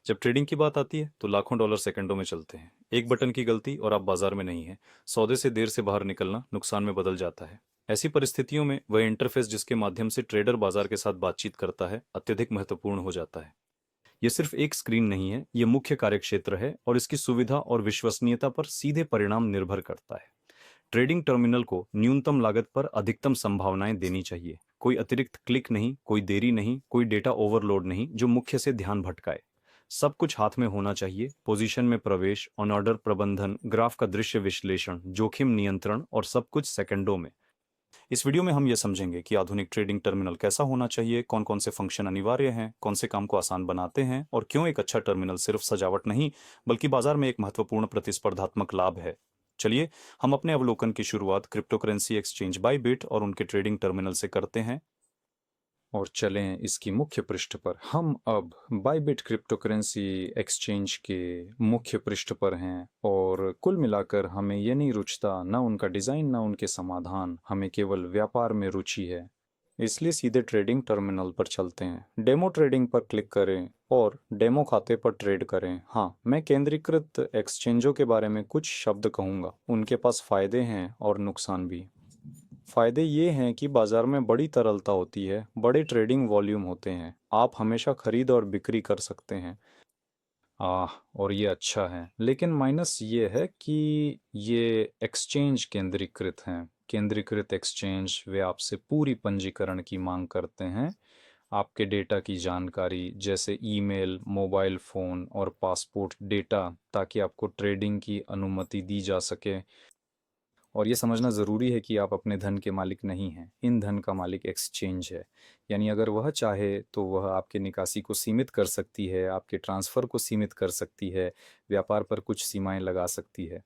जब ट्रेडिंग की बात आती है तो लाखों डॉलर सेकंडों में चलते हैं। एक बटन की गलती और आप बाजार में नहीं हैं। सौदे से देर से बाहर निकलना नुकसान में बदल जाता है। ऐसी परिस्थितियों में वह इंटरफेस जिसके माध्यम से ट्रेडर बाजार के साथ बातचीत करता है अत्यधिक महत्वपूर्ण हो जाता है। यह सिर्फ एक स्क्रीन नहीं है, यह मुख्य कार्यक्षेत्र है और इसकी सुविधा और विश्वसनीयता पर सीधे परिणाम निर्भर करता है। ट्रेडिंग टर्मिनल को न्यूनतम लागत पर अधिकतम संभावनाएं देनी चाहिए। कोई अतिरिक्त क्लिक नहीं, कोई देरी नहीं, कोई डेटा ओवरलोड नहीं जो मुख्य से ध्यान भटकाए। सब कुछ हाथ में होना चाहिए। पोजीशन में प्रवेश, ऑन ऑर्डर प्रबंधन, ग्राफ का दृश्य विश्लेषण, जोखिम नियंत्रण और सब कुछ सेकंडों में। इस वीडियो में हम ये समझेंगे कि आधुनिक ट्रेडिंग टर्मिनल कैसा होना चाहिए, कौन कौन से फंक्शन अनिवार्य हैं, कौन से काम को आसान बनाते हैं और क्यों एक अच्छा टर्मिनल सिर्फ सजावट नहीं बल्कि बाजार में एक महत्वपूर्ण प्रतिस्पर्धात्मक लाभ है। चलिए हम अपने अवलोकन की शुरुआत क्रिप्टो करेंसी एक्सचेंज बाइबिट और उनके ट्रेडिंग टर्मिनल से करते हैं। और चलें इसकी मुख्य पृष्ठ पर। हम अब बाइबिट क्रिप्टो करेंसी एक्सचेंज के मुख्य पृष्ठ पर हैं और कुल मिलाकर हमें ये नहीं रुचता, ना उनका डिज़ाइन ना उनके समाधान, हमें केवल व्यापार में रुचि है। इसलिए सीधे ट्रेडिंग टर्मिनल पर चलते हैं। डेमो ट्रेडिंग पर क्लिक करें और डेमो खाते पर ट्रेड करें। हाँ, मैं केंद्रीकृत एक्सचेंजों के बारे में कुछ शब्द कहूँगा। उनके पास फ़ायदे हैं और नुकसान भी। फायदे ये हैं कि बाजार में बड़ी तरलता होती है, बड़े ट्रेडिंग वॉल्यूम होते हैं, आप हमेशा खरीद और बिक्री कर सकते हैं। और ये अच्छा है, लेकिन माइनस ये है कि ये एक्सचेंज केंद्रीकृत हैं। केंद्रीकृत एक्सचेंज वे आपसे पूरी पंजीकरण की मांग करते हैं, आपके डेटा की जानकारी जैसे ईमेल, मोबाइल फ़ोन और पासपोर्ट डेटा, ताकि आपको ट्रेडिंग की अनुमति दी जा सके। और ये समझना ज़रूरी है कि आप अपने धन के मालिक नहीं हैं, इन धन का मालिक एक्सचेंज है। यानी अगर वह चाहे तो वह आपके निकासी को सीमित कर सकती है, आपके ट्रांसफ़र को सीमित कर सकती है, व्यापार पर कुछ सीमाएं लगा सकती है।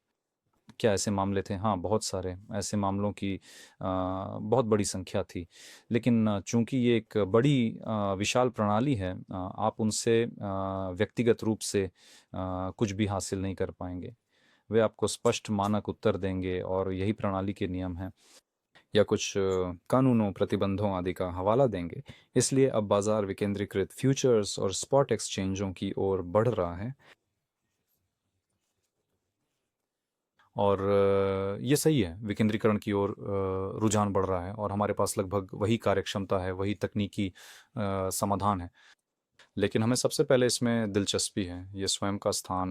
क्या ऐसे मामले थे? हाँ, बहुत सारे ऐसे मामलों की बहुत बड़ी संख्या थी। लेकिन चूंकि ये एक बड़ी विशाल प्रणाली है, आप उनसे व्यक्तिगत रूप से कुछ भी हासिल नहीं कर पाएंगे। वे आपको स्पष्ट मानक उत्तर देंगे और यही प्रणाली के नियम हैं, या कुछ कानूनों, प्रतिबंधों आदि का हवाला देंगे। इसलिए अब बाजार विकेंद्रीकृत फ्यूचर्स और स्पॉट एक्सचेंजों की ओर बढ़ रहा है। और ये सही है, विकेंद्रीकरण की ओर रुझान बढ़ रहा है और हमारे पास लगभग वही कार्यक्षमता है, वही तकनीकी समाधान है। लेकिन हमें सबसे पहले इसमें दिलचस्पी है ये स्वयं का स्थान,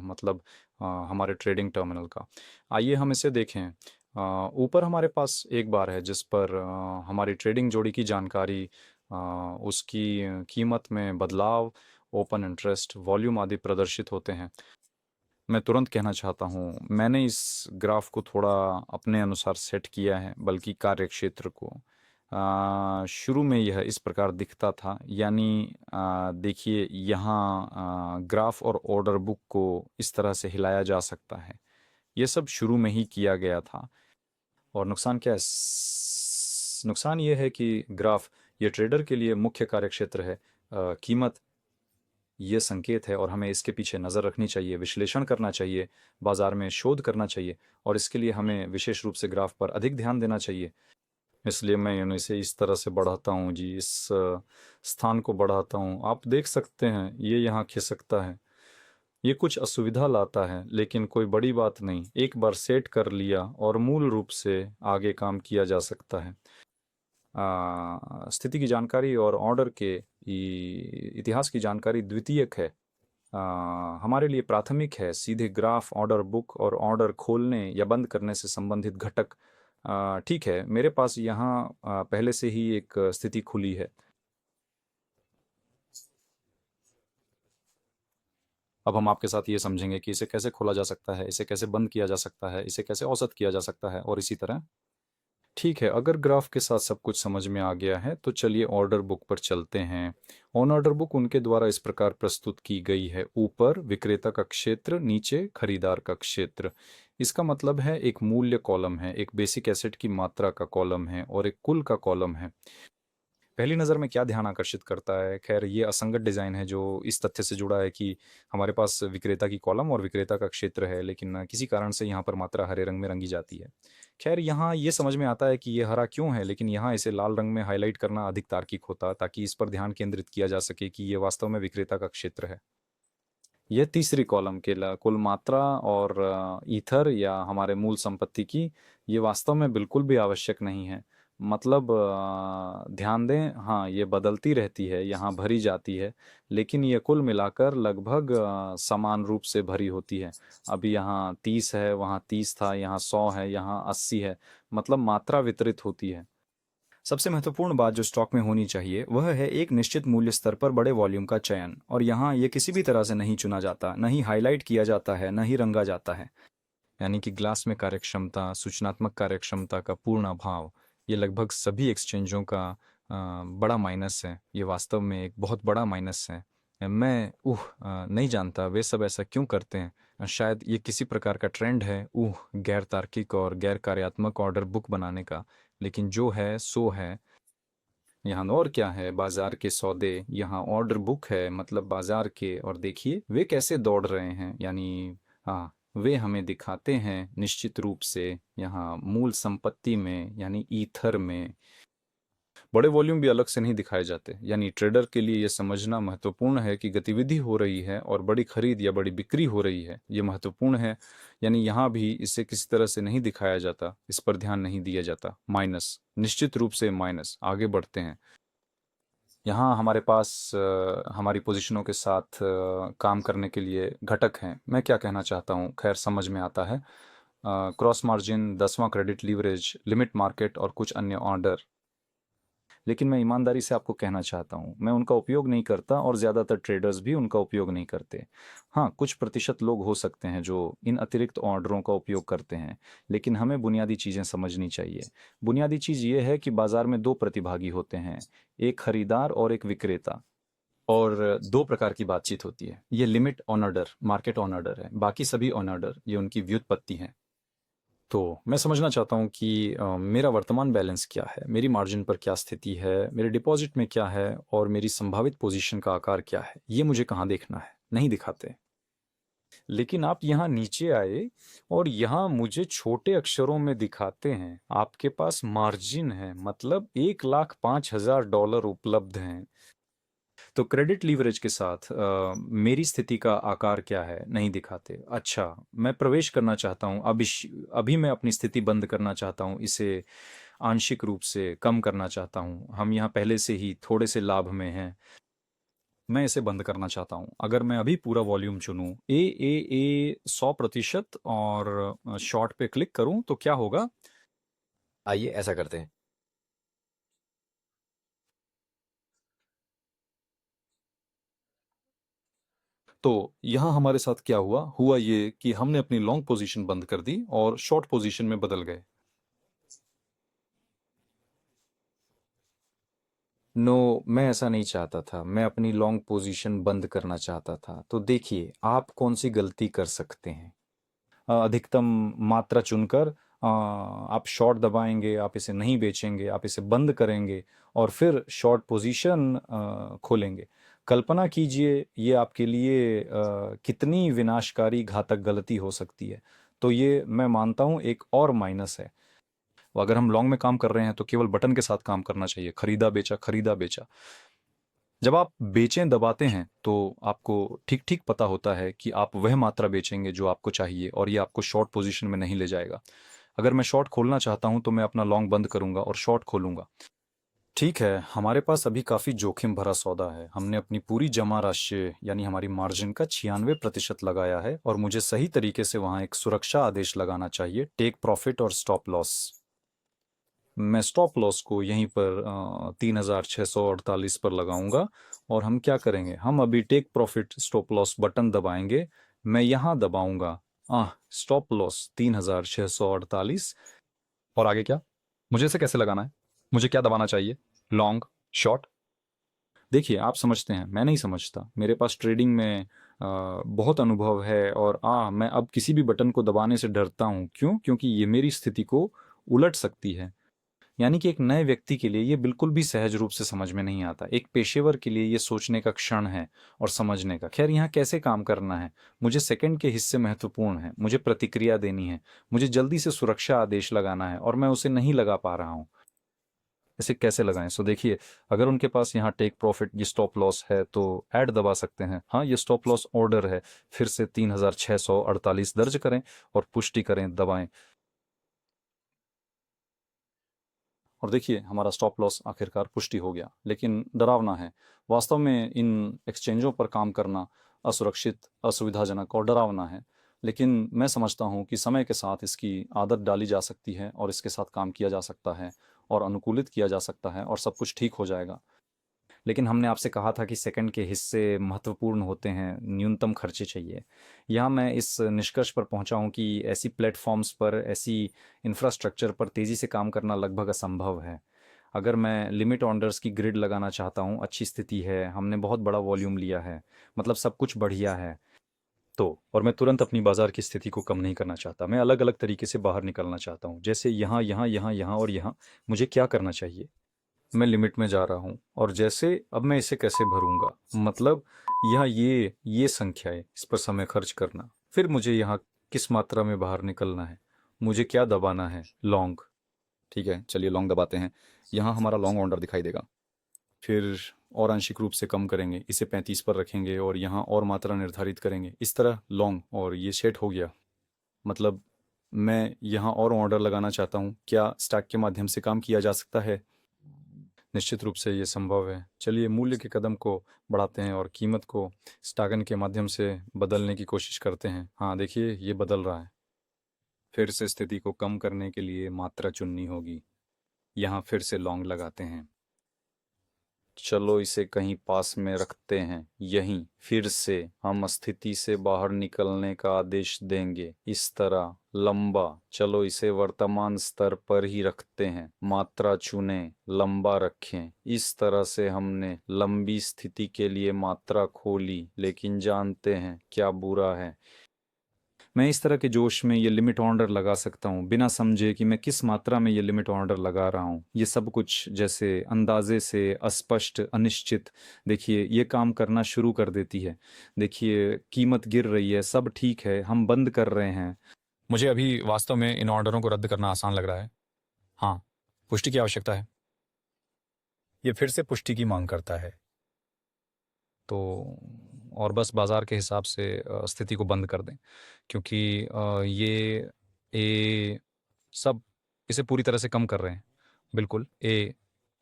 मतलब हमारे ट्रेडिंग टर्मिनल का। आइए हम इसे देखें। ऊपर हमारे पास एक बार है जिस पर हमारी ट्रेडिंग जोड़ी की जानकारी, उसकी कीमत में बदलाव, ओपन इंटरेस्ट, वॉल्यूम आदि प्रदर्शित होते हैं। मैं तुरंत कहना चाहता हूँ, मैंने इस ग्राफ को थोड़ा अपने अनुसार सेट किया है, बल्कि कार्यक्षेत्र को। शुरू में यह इस प्रकार दिखता था, यानी देखिए यहाँ ग्राफ और ऑर्डर बुक को इस तरह से हिलाया जा सकता है। ये सब शुरू में ही किया गया था। और नुकसान क्या है? नुकसान ये है कि ग्राफ ये ट्रेडर के लिए मुख्य कार्यक्षेत्र है। कीमत ये संकेत है और हमें इसके पीछे नज़र रखनी चाहिए, विश्लेषण करना चाहिए, बाजार में शोध करना चाहिए और इसके लिए हमें विशेष रूप से ग्राफ पर अधिक ध्यान देना चाहिए। इसलिए मैं इसे इस तरह से बढ़ाता हूँ जी, इस स्थान को बढ़ाता हूँ। आप देख सकते हैं ये यहाँ खिसकता है, ये कुछ असुविधा लाता है, लेकिन कोई बड़ी बात नहीं। एक बार सेट कर लिया और मूल रूप से आगे काम किया जा सकता है। स्थिति की जानकारी और ऑर्डर के इतिहास की जानकारी द्वितीयक है। हमारे लिए प्राथमिक है सीधे ग्राफ, ऑर्डर बुक और ऑर्डर खोलने या बंद करने से संबंधित घटक। ठीक है, मेरे पास यहाँ पहले से ही एक स्थिति खुली है। अब हम आपके साथ ये समझेंगे कि इसे कैसे खोला जा सकता है, इसे कैसे बंद किया जा सकता है, इसे कैसे औसत किया जा सकता है और इसी तरह। ठीक है, अगर ग्राफ के साथ सब कुछ समझ में आ गया है तो चलिए ऑर्डर बुक पर चलते हैं। ऑन ऑर्डर बुक उनके द्वारा इस प्रकार प्रस्तुत की गई है। ऊपर विक्रेता का क्षेत्र, नीचे खरीदार का क्षेत्र। इसका मतलब है एक मूल्य कॉलम है, एक बेसिक एसेट की मात्रा का कॉलम है और एक कुल का कॉलम है। पहली नज़र में क्या ध्यान आकर्षित करता है? खैर, ये असंगत डिज़ाइन है जो इस तथ्य से जुड़ा है कि हमारे पास विक्रेता की कॉलम और विक्रेता का क्षेत्र है, लेकिन किसी कारण से यहाँ पर मात्रा हरे रंग में रंगी जाती है। खैर, यहाँ ये समझ में आता है कि ये हरा क्यों है, लेकिन यहाँ इसे लाल रंग में हाईलाइट करना अधिक तार्किक होता, ताकि इस पर ध्यान केंद्रित किया जा सके कि ये वास्तव में विक्रेता का क्षेत्र है। यह तीसरी कॉलम के कुल मात्रा और ईथर या हमारे मूल संपत्ति की, ये वास्तव में बिल्कुल भी आवश्यक नहीं है। मतलब ध्यान दें, हाँ ये बदलती रहती है, यहाँ भरी जाती है, लेकिन ये कुल मिलाकर लगभग समान रूप से भरी होती है। अभी यहाँ 30 है, वहाँ 30 था, यहाँ 100 है, यहाँ 80 है। मतलब मात्रा वितरित होती है। सबसे महत्वपूर्ण बात जो स्टॉक में होनी चाहिए वह है एक निश्चित मूल्य स्तर पर बड़े वॉल्यूम का चयन, और यहाँ ये किसी भी तरह से नहीं चुना जाता, न ही हाईलाइट किया जाता है, न ही रंगा जाता है। यानी कि ग्लास में कार्यक्षमता, सूचनात्मक कार्यक्षमता का पूर्ण अभाव, ये लगभग सभी एक्सचेंजों का बड़ा माइनस है। ये वास्तव में एक बहुत बड़ा माइनस है। मैं नहीं जानता वे सब ऐसा क्यों करते हैं। शायद ये किसी प्रकार का ट्रेंड है, गैर तार्किक और गैर कार्यात्मक ऑर्डर बुक बनाने का। लेकिन जो है सो है। यहाँ और क्या है, बाजार के सौदे, यहाँ ऑर्डर बुक है, मतलब बाजार के, और देखिए वे कैसे दौड़ रहे हैं। यानी हाँ, वे हमें दिखाते हैं निश्चित रूप से यहाँ मूल संपत्ति में, यानी ईथर में। बड़े वॉल्यूम भी अलग से नहीं दिखाए जाते। यानी ट्रेडर के लिए यह समझना महत्वपूर्ण है कि गतिविधि हो रही है और बड़ी खरीद या बड़ी बिक्री हो रही है, ये महत्वपूर्ण है। यानी यहाँ भी इसे किसी तरह से नहीं दिखाया जाता, इस पर ध्यान नहीं दिया जाता। माइनस, निश्चित रूप से माइनस। आगे बढ़ते हैं। यहाँ हमारे पास हमारी पोजीशनों के साथ काम करने के लिए घटक हैं। मैं क्या कहना चाहता हूँ, खैर समझ में आता है। क्रॉस मार्जिन, 10वां क्रेडिट लीवरेज, लिमिट मार्केट और कुछ अन्य ऑर्डर। लेकिन मैं ईमानदारी से आपको कहना चाहता हूँ, मैं उनका उपयोग नहीं करता और ज़्यादातर ट्रेडर्स भी उनका उपयोग नहीं करते। हाँ, कुछ प्रतिशत लोग हो सकते हैं जो इन अतिरिक्त ऑर्डरों का उपयोग करते हैं, लेकिन हमें बुनियादी चीज़ें समझनी चाहिए। बुनियादी चीज़ ये है कि बाजार में दो प्रतिभागी होते हैं, एक खरीदार और एक विक्रेता। और दो प्रकार की बातचीत होती है। ये limit on order, market on order है। बाकी सभी ऑन ऑर्डर, ये उनकी व्युत्पत्ति है। तो मैं समझना चाहता हूँ कि मेरा वर्तमान बैलेंस क्या है, मेरी मार्जिन पर क्या स्थिति है, मेरे डिपॉजिट में क्या है, और मेरी संभावित पोजीशन का आकार क्या है। ये मुझे कहाँ देखना है, नहीं दिखाते। लेकिन आप यहाँ नीचे आए और यहाँ मुझे छोटे अक्षरों में दिखाते हैं, आपके पास मार्जिन है, मतलब $1,05,000 उपलब्ध हैं। तो क्रेडिट लीवरेज के साथ मेरी स्थिति का आकार क्या है, नहीं दिखाते। अच्छा, मैं प्रवेश करना चाहता हूँ, अभी मैं अपनी स्थिति बंद करना चाहता हूँ, इसे आंशिक रूप से कम करना चाहता हूँ। हम यहाँ पहले से ही थोड़े से लाभ में हैं, मैं इसे बंद करना चाहता हूँ। अगर मैं अभी पूरा वॉल्यूम चुनूँ, ए 100% और शॉर्ट पे क्लिक करूँ तो क्या होगा? आइए ऐसा करते हैं। तो यहाँ हमारे साथ क्या हुआ, ये कि हमने अपनी लॉन्ग पोजीशन बंद कर दी और शॉर्ट पोजीशन में बदल गए। मैं ऐसा नहीं चाहता था, मैं अपनी लॉन्ग पोजीशन बंद करना चाहता था। तो देखिए आप कौन सी गलती कर सकते हैं। अधिकतम मात्रा चुनकर आप शॉर्ट दबाएंगे, आप इसे नहीं बेचेंगे, आप इसे बंद करेंगे और फिर शॉर्ट पोजीशन खोलेंगे। कल्पना कीजिए ये आपके लिए कितनी विनाशकारी घातक गलती हो सकती है। तो ये मैं मानता हूँ एक और माइनस है। अगर हम लॉन्ग में काम कर रहे हैं तो केवल बटन के साथ काम करना चाहिए, खरीदा बेचा खरीदा बेचा। जब आप बेचें दबाते हैं तो आपको ठीक ठीक पता होता है कि आप वह मात्रा बेचेंगे जो आपको चाहिए, और ये आपको शॉर्ट पोजीशन में नहीं ले जाएगा। अगर मैं शॉर्ट खोलना चाहता हूं तो मैं अपना लॉन्ग बंद करूंगा और शॉर्ट खोलूंगा। ठीक है, हमारे पास अभी काफ़ी जोखिम भरा सौदा है। हमने अपनी पूरी जमा राशि यानी हमारी मार्जिन का 96% लगाया है, और मुझे सही तरीके से वहाँ एक सुरक्षा आदेश लगाना चाहिए, टेक प्रॉफिट और स्टॉप लॉस। मैं स्टॉप लॉस को यहीं पर 3,648 पर लगाऊंगा। और हम क्या करेंगे, हम अभी take profit stop loss button दबाएंगे। मैं यहाँ दबाऊंगा स्टॉप लॉस 3,648। और आगे क्या, मुझे इसे कैसे लगाना है, मुझे क्या दबाना चाहिए, लॉन्ग, शॉर्ट? देखिए आप समझते हैं, मैं नहीं समझता। मेरे पास ट्रेडिंग में बहुत अनुभव है, और मैं अब किसी भी बटन को दबाने से डरता हूँ। क्यों? क्योंकि ये मेरी स्थिति को उलट सकती है। यानी कि एक नए व्यक्ति के लिए ये बिल्कुल भी सहज रूप से समझ में नहीं आता। एक पेशेवर के लिए ये सोचने का क्षण है और समझने का। खैर, यहाँ कैसे काम करना है, मुझे सेकंड के हिस्से महत्वपूर्ण है। मुझे प्रतिक्रिया देनी है, मुझे जल्दी से सुरक्षा आदेश लगाना है, और मैं उसे नहीं लगा पा रहा हूँ। इसे कैसे लगाएं? सो देखिए, अगर उनके पास यहाँ टेक प्रॉफिट ये स्टॉप लॉस है तो ऐड दबा सकते हैं। हाँ, ये स्टॉप लॉस ऑर्डर है, फिर से 3648 दर्ज करें और पुष्टि करें, दबाएं। और देखिए, हमारा स्टॉप लॉस आखिरकार पुष्टि हो गया। लेकिन डरावना है, वास्तव में इन एक्सचेंजों पर काम करना असुरक्षित, असुविधाजनक और डरावना है। लेकिन मैं समझता हूँ कि समय के साथ इसकी आदत डाली जा सकती है और इसके साथ काम किया जा सकता है और अनुकूलित किया जा सकता है और सब कुछ ठीक हो जाएगा। लेकिन हमने आपसे कहा था कि सेकंड के हिस्से महत्वपूर्ण होते हैं, न्यूनतम खर्चे चाहिए। यहाँ मैं इस निष्कर्ष पर पहुँचा हूँ कि ऐसी प्लेटफॉर्म्स पर, ऐसी इंफ्रास्ट्रक्चर पर तेज़ी से काम करना लगभग असंभव है। अगर मैं लिमिट ऑर्डर्स की ग्रिड लगाना चाहता हूँ, अच्छी स्थिति है, हमने बहुत बड़ा वॉल्यूम लिया है, मतलब सब कुछ बढ़िया है, तो और मैं तुरंत अपनी बाजार की स्थिति को कम नहीं करना चाहता, मैं अलग अलग तरीके से बाहर निकलना चाहता हूँ, जैसे यहाँ यहाँ यहाँ यहाँ और यहाँ। मुझे क्या करना चाहिए? मैं लिमिट में जा रहा हूँ और जैसे अब मैं इसे कैसे भरूंगा, मतलब यहाँ ये संख्याएं, इस पर समय खर्च करना, फिर मुझे यहाँ किस मात्रा में बाहर निकलना है, मुझे क्या दबाना है? लॉन्ग। ठीक है, चलिए लॉन्ग दबाते हैं। यहाँ हमारा लॉन्ग ऑर्डर दिखाई देगा। फिर और आंशिक रूप से कम करेंगे, इसे 35 पर रखेंगे और यहाँ और मात्रा निर्धारित करेंगे, इस तरह लॉन्ग, और ये सेट हो गया। मतलब मैं यहाँ और ऑर्डर लगाना चाहता हूँ, क्या स्टैक के माध्यम से काम किया जा सकता है? निश्चित रूप से ये संभव है। चलिए मूल्य के कदम को बढ़ाते हैं और कीमत को स्टागन के माध्यम से बदलने की कोशिश करते हैं। हाँ देखिए, ये बदल रहा है। फिर से स्थिति को कम करने के लिए मात्रा चुननी होगी। यहाँ फिर से लॉन्ग लगाते हैं। चलो इसे कहीं पास में रखते हैं, यहीं फिर से हम स्थिति से बाहर निकलने का आदेश देंगे, इस तरह लंबा। चलो इसे वर्तमान स्तर पर ही रखते हैं, मात्रा चुनें, लंबा रखें। इस तरह से हमने लंबी स्थिति के लिए मात्रा खोली, लेकिन जानते हैं क्या बुरा है? मैं इस तरह के जोश में ये लिमिट ऑर्डर लगा सकता हूँ बिना समझे कि मैं किस मात्रा में ये लिमिट ऑर्डर लगा रहा हूँ। ये सब कुछ जैसे अंदाजे से अस्पष्ट, अनिश्चित। देखिए ये काम करना शुरू कर देती है। देखिए कीमत गिर रही है, सब ठीक है, हम बंद कर रहे हैं। मुझे अभी वास्तव में इन ऑर्डरों को रद्द करना आसान लग रहा है। हाँ, पुष्टि की आवश्यकता है। ये फिर से पुष्टि की मांग करता है। तो और बस बाज़ार के हिसाब से स्थिति को बंद कर दें, क्योंकि ये सब इसे पूरी तरह से कम कर रहे हैं। बिल्कुल,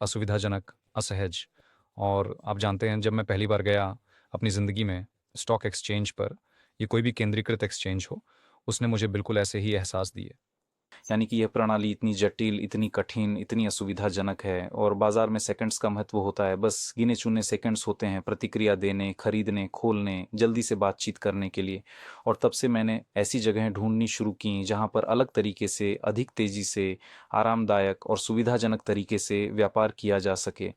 असुविधाजनक, असहज। और आप जानते हैं, जब मैं पहली बार गया अपनी ज़िंदगी में स्टॉक एक्सचेंज पर, ये कोई भी केंद्रीकृत एक्सचेंज हो, उसने मुझे बिल्कुल ऐसे ही एहसास दिए। यानी कि यह प्रणाली इतनी जटिल, इतनी कठिन, इतनी असुविधाजनक है और बाजार में सेकंड्स का महत्व होता है। बस गिने चुने सेकंड्स होते हैं प्रतिक्रिया देने, खरीदने, खोलने, जल्दी से बातचीत करने के लिए। और तब से मैंने ऐसी जगहें ढूंढनी शुरू की जहां पर अलग तरीके से, अधिक तेजी से, आरामदायक और सुविधाजनक तरीके से व्यापार किया जा सके।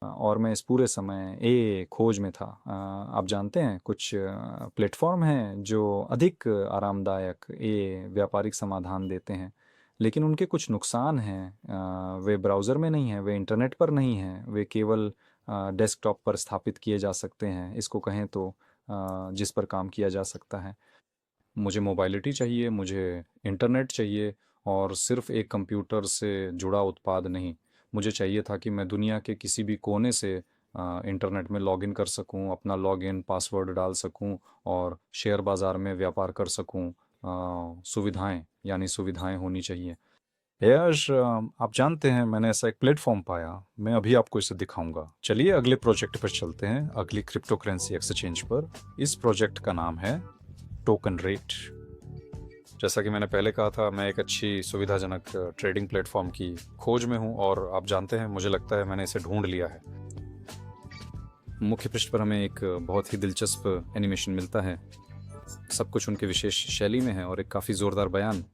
और मैं इस पूरे समय खोज में था। आप जानते हैं, कुछ प्लेटफॉर्म हैं जो अधिक आरामदायक व्यापारिक समाधान देते हैं, लेकिन उनके कुछ नुकसान हैं। वे ब्राउज़र में नहीं हैं, वे इंटरनेट पर नहीं हैं, वे केवल डेस्कटॉप पर स्थापित किए जा सकते हैं, इसको कहें तो, जिस पर काम किया जा सकता है। मुझे मोबाइलिटी चाहिए, मुझे इंटरनेट चाहिए, और सिर्फ एक कंप्यूटर से जुड़ा उत्पाद नहीं। मुझे चाहिए था कि मैं दुनिया के किसी भी कोने से इंटरनेट में लॉगिन कर सकूं, अपना लॉगिन पासवर्ड डाल सकूं और शेयर बाज़ार में व्यापार कर सकूं। सुविधाएं होनी चाहिए। यश, आप जानते हैं, मैंने ऐसा एक प्लेटफॉर्म पाया, मैं अभी आपको इसे दिखाऊंगा। चलिए अगले प्रोजेक्ट पर चलते हैं, अगली क्रिप्टो करेंसी एक्सचेंज पर। इस प्रोजेक्ट का नाम है टोकन रेट। जैसा कि मैंने पहले कहा था, मैं एक अच्छी सुविधाजनक ट्रेडिंग प्लेटफॉर्म की खोज में हूं, और आप जानते हैं, मुझे लगता है मैंने इसे ढूंढ लिया है। मुख्य पृष्ठ पर हमें एक बहुत ही दिलचस्प एनिमेशन मिलता है। सब कुछ उनके विशेष शैली में है और एक काफ़ी ज़ोरदार बयान।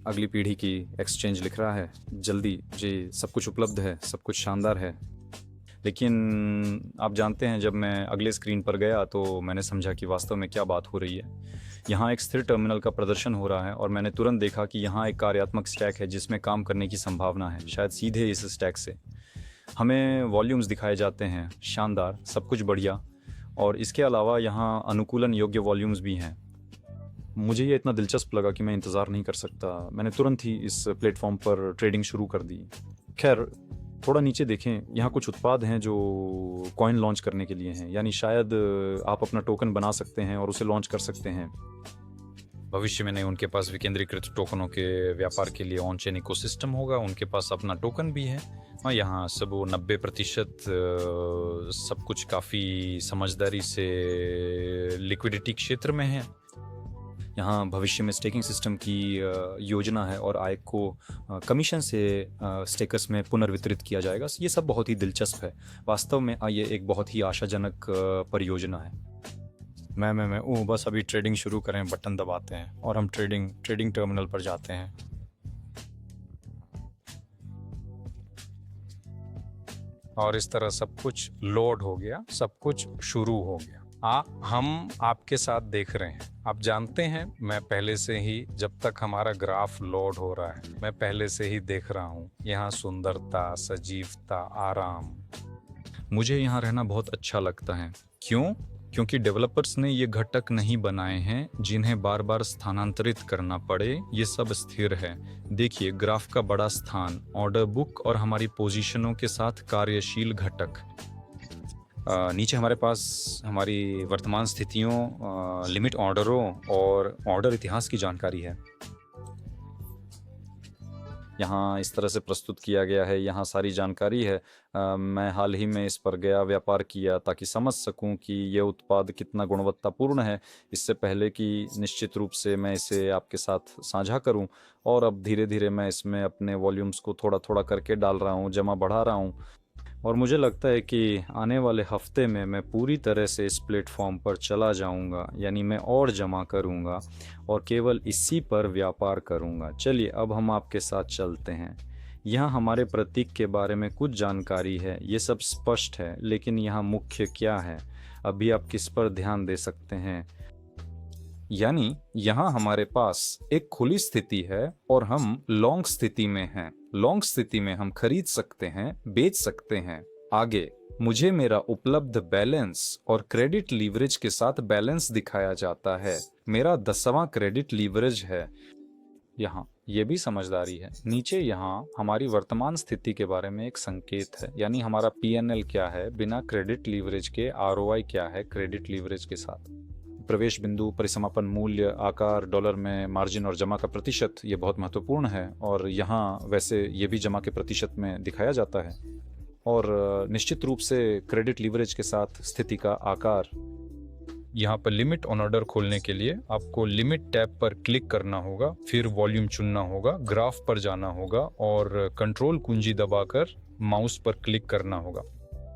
अगली पीढ़ी की एक्सचेंज लिख रहा है, जल्दी जी, सब कुछ उपलब्ध है, सब कुछ शानदार है। लेकिन आप जानते हैं, जब मैं अगले स्क्रीन पर गया तो मैंने समझा कि वास्तव में क्या बात हो रही है। यहाँ एक स्थिर टर्मिनल का प्रदर्शन हो रहा है और मैंने तुरंत देखा कि यहाँ एक कार्यात्मक स्टैक है जिसमें काम करने की संभावना है। शायद सीधे इस स्टैक से हमें वॉल्यूम्स दिखाए जाते हैं, शानदार, सब कुछ बढ़िया, और इसके अलावा यहाँ अनुकूलन योग्य वॉल्यूम्स भी हैं। मुझे ये इतना दिलचस्प लगा कि मैं इंतज़ार नहीं कर सकता। मैंने तुरंत ही इस प्लेटफॉर्म पर ट्रेडिंग शुरू कर दी। खैर, थोड़ा नीचे देखें, यहाँ कुछ उत्पाद हैं जो कॉइन लॉन्च करने के लिए हैं, यानी शायद आप अपना टोकन बना सकते हैं और उसे लॉन्च कर सकते हैं। भविष्य में नहीं, उनके पास विकेंद्रीकृत टोकनों के व्यापार के लिए ऑन चेन इकोसिस्टम होगा, उनके पास अपना टोकन भी है। हाँ, यहाँ सब वो 90% सब कुछ काफ़ी समझदारी से लिक्विडिटी क्षेत्र में है। यहाँ भविष्य में स्टेकिंग सिस्टम की योजना है और आय को कमीशन से स्टेकर्स में पुनर्वितरित किया जाएगा। ये सब बहुत ही दिलचस्प है। वास्तव में ये एक बहुत ही आशाजनक परियोजना है। मैं बस अभी ट्रेडिंग शुरू करें, बटन दबाते हैं और हम ट्रेडिंग टर्मिनल पर जाते हैं। और इस तरह सब कुछ लोड हो गया, सब कुछ शुरू हो गया। हम आपके साथ देख रहे हैं। आप जानते हैं, मैं पहले से ही, जब तक हमारा ग्राफ लोड हो रहा है, मैं पहले से ही देख रहा हूँ यहाँ सुंदरता, सजीवता, आराम। मुझे यहाँ रहना बहुत अच्छा लगता है। क्यों? क्योंकि डेवलपर्स ने ये घटक नहीं बनाए हैं जिन्हें बार बार स्थानांतरित करना पड़े। ये सब स्थिर है। देखिए, ग्राफ का बड़ा स्थान, ऑर्डर बुक और हमारी पोजीशनों के साथ कार्यशील घटक। नीचे हमारे पास हमारी वर्तमान स्थितियों, लिमिट ऑर्डरों और ऑर्डर इतिहास की जानकारी है। यहाँ इस तरह से प्रस्तुत किया गया है, यहाँ सारी जानकारी है। मैं हाल ही में इस पर गया, व्यापार किया, ताकि समझ सकूं कि ये उत्पाद कितना गुणवत्तापूर्ण है, इससे पहले कि निश्चित रूप से मैं इसे आपके साथ साझा करूं। और अब धीरे धीरे मैं इसमें अपने वॉल्यूम्स को थोड़ा थोड़ा करके डाल रहा हूं, जमा बढ़ा रहा हूं। और मुझे लगता है कि आने वाले हफ्ते में मैं पूरी तरह से इस प्लेटफॉर्म पर चला जाऊंगा, यानी मैं और जमा करूंगा और केवल इसी पर व्यापार करूंगा। चलिए, अब हम आपके साथ चलते हैं। यहाँ हमारे प्रतीक के बारे में कुछ जानकारी है, ये सब स्पष्ट है, लेकिन यहाँ मुख्य क्या है, अभी आप किस पर ध्यान दे सकते हैं? यानी यहाँ हमारे पास एक खुली स्थिति है और हम लॉन्ग स्थिति में हैं। लॉन्ग स्थिति में हम खरीद सकते हैं, बेच सकते हैं। आगे मुझे मेरा उपलब्ध बैलेंस और क्रेडिट लीवरेज के साथ बैलेंस दिखाया जाता है। मेरा 10वां क्रेडिट लीवरेज है। यहाँ ये भी समझदारी है। नीचे यहाँ हमारी वर्तमान स्थिति के बारे में एक संकेत है, यानी हमारा PNL क्या है बिना क्रेडिट लीवरेज के, ROI क्या है क्रेडिट लीवरेज के साथ, प्रवेश बिंदु, परिसमापन मूल्य, आकार, डॉलर में मार्जिन और जमा का प्रतिशत। ये बहुत महत्वपूर्ण है और यहाँ वैसे ये भी जमा के प्रतिशत में दिखाया जाता है। और निश्चित रूप से क्रेडिट लीवरेज के साथ स्थिति का आकार। यहाँ पर लिमिट ऑन ऑर्डर खोलने के लिए आपको लिमिट टैब पर क्लिक करना होगा, फिर वॉल्यूम चुनना होगा, ग्राफ पर जाना होगा और कंट्रोल कुंजी दबाकर माउस पर क्लिक करना होगा।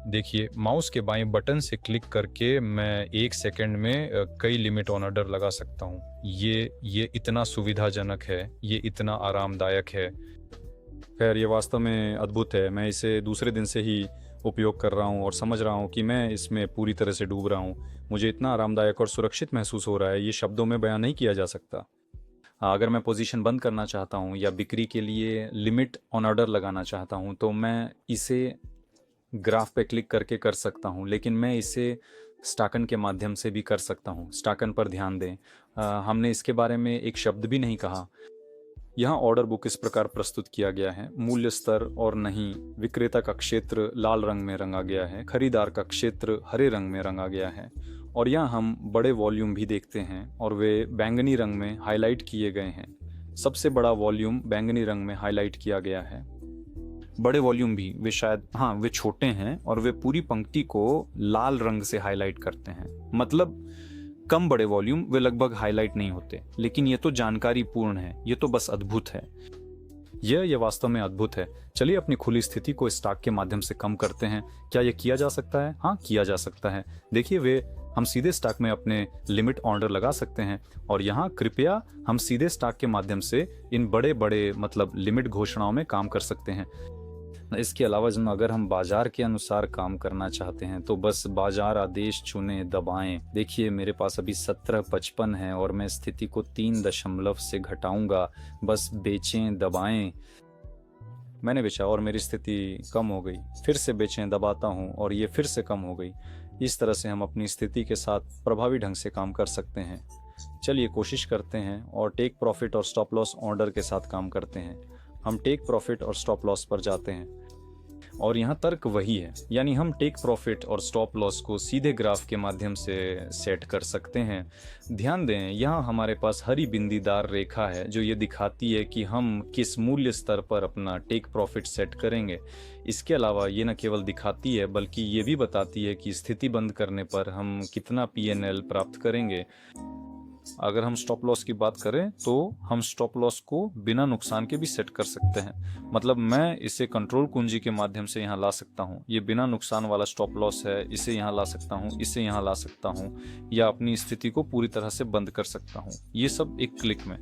देखिए, माउस के बाएं बटन से क्लिक करके मैं 1 सेकंड में कई लिमिट ऑन ऑर्डर लगा सकता हूँ। ये इतना सुविधाजनक है, ये इतना आरामदायक है। खैर, ये वास्तव में अद्भुत है। मैं इसे दूसरे दिन से ही उपयोग कर रहा हूँ और समझ रहा हूँ कि मैं इसमें पूरी तरह से डूब रहा हूँ। मुझे इतना आरामदायक और सुरक्षित महसूस हो रहा है, ये शब्दों में बयान नहीं किया जा सकता। अगर मैं पोजीशन बंद करना चाहता हूँ या बिक्री के लिए लिमिट ऑन ऑर्डर लगाना चाहता हूँ तो मैं इसे ग्राफ पे क्लिक करके कर सकता हूँ, लेकिन मैं इसे स्टाकन के माध्यम से भी कर सकता हूँ। स्टाकन पर ध्यान दें, हमने इसके बारे में एक शब्द भी नहीं कहा। यहाँ ऑर्डर बुक इस प्रकार प्रस्तुत किया गया है। मूल्य स्तर और नहीं, विक्रेता का क्षेत्र लाल रंग में रंगा गया है, खरीदार का क्षेत्र हरे रंग में रंगा गया है। और यहाँ हम बड़े वॉल्यूम भी देखते हैं और वे बैंगनी रंग में हाईलाइट किए गए हैं। सबसे बड़ा वॉल्यूम बैंगनी रंग में हाईलाइट किया गया है। बड़े वॉल्यूम भी, वे शायद, हाँ, वे छोटे हैं और वे पूरी पंक्ति को लाल रंग से हाईलाइट करते हैं। मतलब कम बड़े वॉल्यूम, वे लगभग हाईलाइट नहीं होते। लेकिन ये तो जानकारी पूर्ण है, ये तो बस अद्भुत है। यह वास्तव में अद्भुत है। चलिए अपनी खुली स्थिति को स्टॉक के माध्यम से कम करते हैं। क्या यह किया जा सकता है? हाँ, किया जा सकता है। देखिए, हम सीधे स्टॉक में अपने लिमिट ऑर्डर लगा सकते हैं और यहाँ कृपया हम सीधे स्टॉक के माध्यम से इन बड़े बड़े मतलब लिमिट घोषणाओं में काम कर सकते हैं। इसके अलावा अगर हम बाजार के अनुसार काम करना चाहते हैं तो बस बाजार आदेश चुनें, दबाएं। देखिए, मेरे पास अभी 17.55 है और मैं स्थिति को 3 दशमलव से घटाऊंगा। बस बेचें, दबाएं। मैंने बेचा और मेरी स्थिति कम हो गई। फिर से बेचें, दबाता हूं और ये फिर से कम हो गई। इस तरह से हम अपनी स्थिति के साथ प्रभावी ढंग से काम कर सकते हैं। चलिए कोशिश करते हैं और टेक प्रॉफिट और स्टॉप लॉस ऑर्डर के साथ काम करते हैं। हम टेक प्रॉफिट और स्टॉप लॉस पर जाते हैं। और यहाँ तर्क वही है, यानी हम टेक प्रॉफिट और स्टॉप लॉस को सीधे ग्राफ के माध्यम से सेट कर सकते हैं। ध्यान दें, यहाँ हमारे पास हरी बिंदीदार रेखा है जो ये दिखाती है कि हम किस मूल्य स्तर पर अपना टेक प्रॉफिट सेट करेंगे। इसके अलावा ये न केवल दिखाती है बल्कि ये भी बताती है कि स्थिति बंद करने पर हम कितना पीएनएल प्राप्त करेंगे। अगर हम स्टॉप लॉस की बात करें तो हम स्टॉप लॉस को बिना नुकसान के भी सेट कर सकते हैं। मतलब मैं इसे कंट्रोल कुंजी के माध्यम से यहाँ ला सकता हूँ। ये बिना नुकसान वाला स्टॉप लॉस है, इसे यहाँ ला सकता हूँ, इसे यहाँ ला सकता हूँ, या अपनी स्थिति को पूरी तरह से बंद कर सकता हूँ। ये सब एक क्लिक में।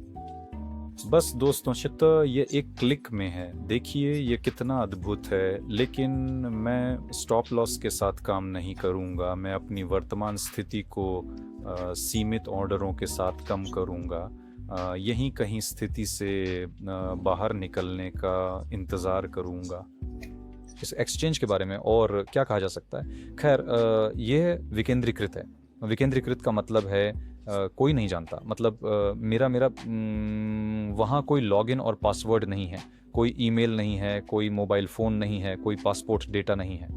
बस दोस्तों, ये एक क्लिक में है। देखिए ये कितना अद्भुत है। लेकिन मैं स्टॉप लॉस के साथ काम नहीं करूँगा। मैं अपनी वर्तमान स्थिति को सीमित ऑर्डरों के साथ कम करूँगा। यहीं कहीं स्थिति से बाहर निकलने का इंतज़ार करूँगा। इस एक्सचेंज के बारे में और क्या कहा जा सकता है? खैर, यह विकेंद्रीकृत है। विकेंद्रीकृत का मतलब है कोई नहीं जानता। मतलब मेरा वहाँ कोई लॉगिन और पासवर्ड नहीं है, कोई ईमेल नहीं है, कोई मोबाइल फ़ोन नहीं है, कोई पासपोर्ट डेटा नहीं है।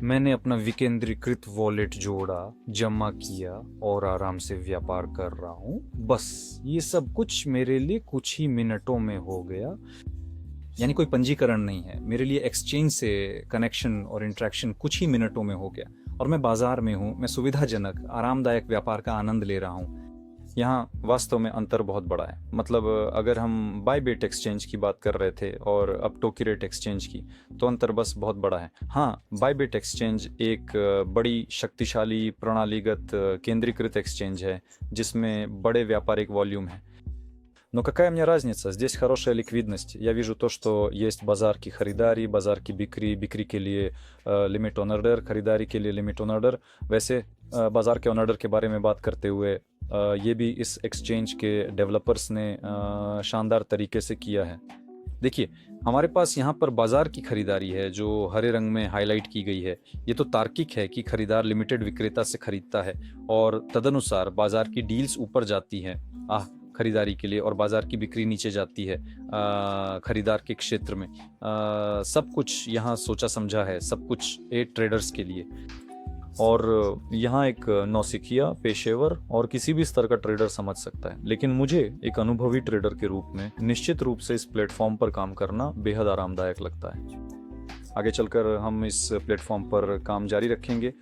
मैंने अपना विकेंद्रीकृत वॉलेट जोड़ा, जमा किया और आराम से व्यापार कर रहा हूँ। बस ये सब कुछ मेरे लिए कुछ ही मिनटों में हो गया। यानी कोई पंजीकरण नहीं है। मेरे लिए एक्सचेंज से कनेक्शन और इंटरेक्शन कुछ ही मिनटों में हो गया और मैं बाजार में हूँ। मैं सुविधाजनक आरामदायक व्यापार का आनंद ले रहा हूँ। यहाँ वास्तव में अंतर बहुत बड़ा है। मतलब अगर हम बायबिट एक्सचेंज की बात कर रहे थे और अब टोकीरेट एक्सचेंज की, तो अंतर बस बहुत बड़ा है। हाँ, बायबिट एक्सचेंज एक बड़ी शक्तिशाली प्रणालीगत केंद्रीकृत एक्सचेंज है जिसमें बड़े व्यापारिक वॉल्यूम है। Но какая мне разница? Здесь хорошая ликвидность. Я вижу то, что есть базар की खरीदारी, बाजार की बिक्री, बिक्री के लिए लिमिट ऑन ऑर्डर, खरीदारी के लिए लिमिट ऑन ऑर्डर। वैसे बाजार के ऑन ऑर्डर के बारे में बात करते हुए ये भी इस एक्सचेंज के डेवलपर्स ने शानदार तरीके से किया है। देखिए, हमारे पास यहाँ पर बाजार की खरीदारी है जो हरे रंग में हाईलाइट की गई है। ये तो तार्किक है कि खरीदार लिमिटेड विक्रेता से खरीदता है और तदनुसार बाजार की डील्स ऊपर जाती हैं खरीदारी के लिए और बाजार की बिक्री नीचे जाती है खरीदार के क्षेत्र में। सब कुछ यहाँ सोचा समझा है, सब कुछ ट्रेडर्स के लिए। और यहाँ एक नौसिखिया, पेशेवर और किसी भी स्तर का ट्रेडर समझ सकता है। लेकिन मुझे एक अनुभवी ट्रेडर के रूप में निश्चित रूप से इस प्लेटफॉर्म पर काम करना बेहद आरामदायक लगता है। आगे चलकर हम इस प्लेटफॉर्म पर काम जारी रखेंगे।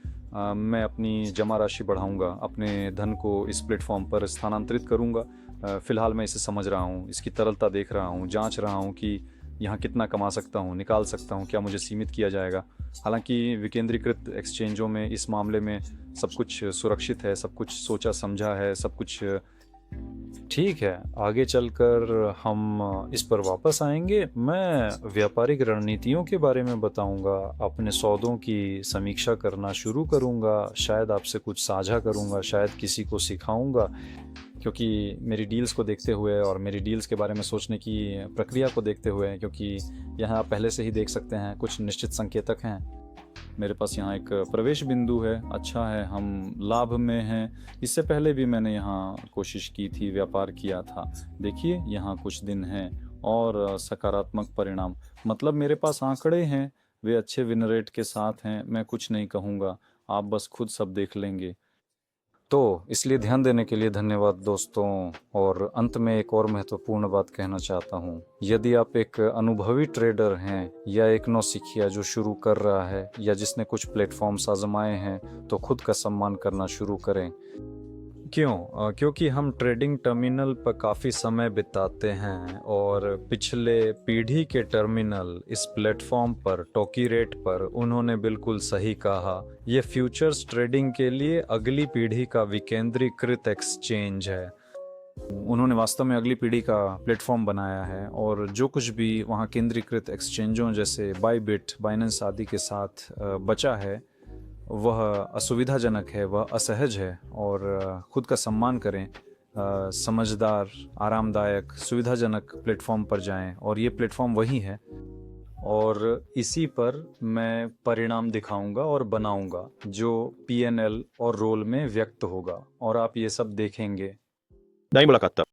मैं अपनी जमा राशि बढ़ाऊंगा, अपने धन को इस प्लेटफॉर्म पर स्थानांतरित करूंगा। फ़िलहाल मैं इसे समझ रहा हूँ, इसकी तरलता देख रहा हूँ, जांच रहा हूँ कि यहाँ कितना कमा सकता हूँ, निकाल सकता हूँ, क्या मुझे सीमित किया जाएगा। हालांकि विकेंद्रीकृत एक्सचेंजों में इस मामले में सब कुछ सुरक्षित है, सब कुछ सोचा समझा है, सब कुछ ठीक है। आगे चलकर हम इस पर वापस आएंगे। मैं व्यापारिक रणनीतियों के बारे में बताऊंगा, अपने सौदों की समीक्षा करना शुरू करूंगा, शायद आपसे कुछ साझा करूंगा, शायद किसी को सिखाऊंगा। क्योंकि मेरी डील्स को देखते हुए और मेरी डील्स के बारे में सोचने की प्रक्रिया को देखते हुए, क्योंकि यहाँ आप पहले से ही देख सकते हैं कुछ निश्चित संकेतक हैं। मेरे पास यहाँ एक प्रवेश बिंदु है, अच्छा है, हम लाभ में हैं। इससे पहले भी मैंने यहाँ कोशिश की थी, व्यापार किया था। देखिए यहाँ कुछ दिन हैं और सकारात्मक परिणाम। मतलब मेरे पास आंकड़े हैं, वे अच्छे विन रेट के साथ हैं। मैं कुछ नहीं कहूँगा, आप बस खुद सब देख लेंगे। तो इसलिए ध्यान देने के लिए धन्यवाद दोस्तों। और अंत में एक और महत्वपूर्ण बात कहना चाहता हूँ। यदि आप एक अनुभवी ट्रेडर हैं या एक नौसिखिया जो शुरू कर रहा है या जिसने कुछ प्लेटफॉर्म्स आजमाए हैं, तो खुद का सम्मान करना शुरू करें। क्यों? क्योंकि हम ट्रेडिंग टर्मिनल पर काफ़ी समय बिताते हैं और पिछले पीढ़ी के टर्मिनल इस प्लेटफॉर्म पर, टोकीरेट पर, उन्होंने बिल्कुल सही कहा। ये फ्यूचर्स ट्रेडिंग के लिए अगली पीढ़ी का विकेंद्रीकृत एक्सचेंज है। उन्होंने वास्तव में अगली पीढ़ी का प्लेटफॉर्म बनाया है और जो कुछ भी वहाँ केंद्रीकृत एक्सचेंजों जैसे बायबिट, बाइनेंस आदि के साथ बचा है वह असुविधाजनक है, वह असहज है। और ख़ुद का सम्मान करें, समझदार, आरामदायक, सुविधाजनक प्लेटफॉर्म पर जाएं। और ये प्लेटफॉर्म वही है और इसी पर मैं परिणाम दिखाऊंगा और बनाऊंगा जो पीएनएल और रोल में व्यक्त होगा और आप ये सब देखेंगे। Dai mulla katta.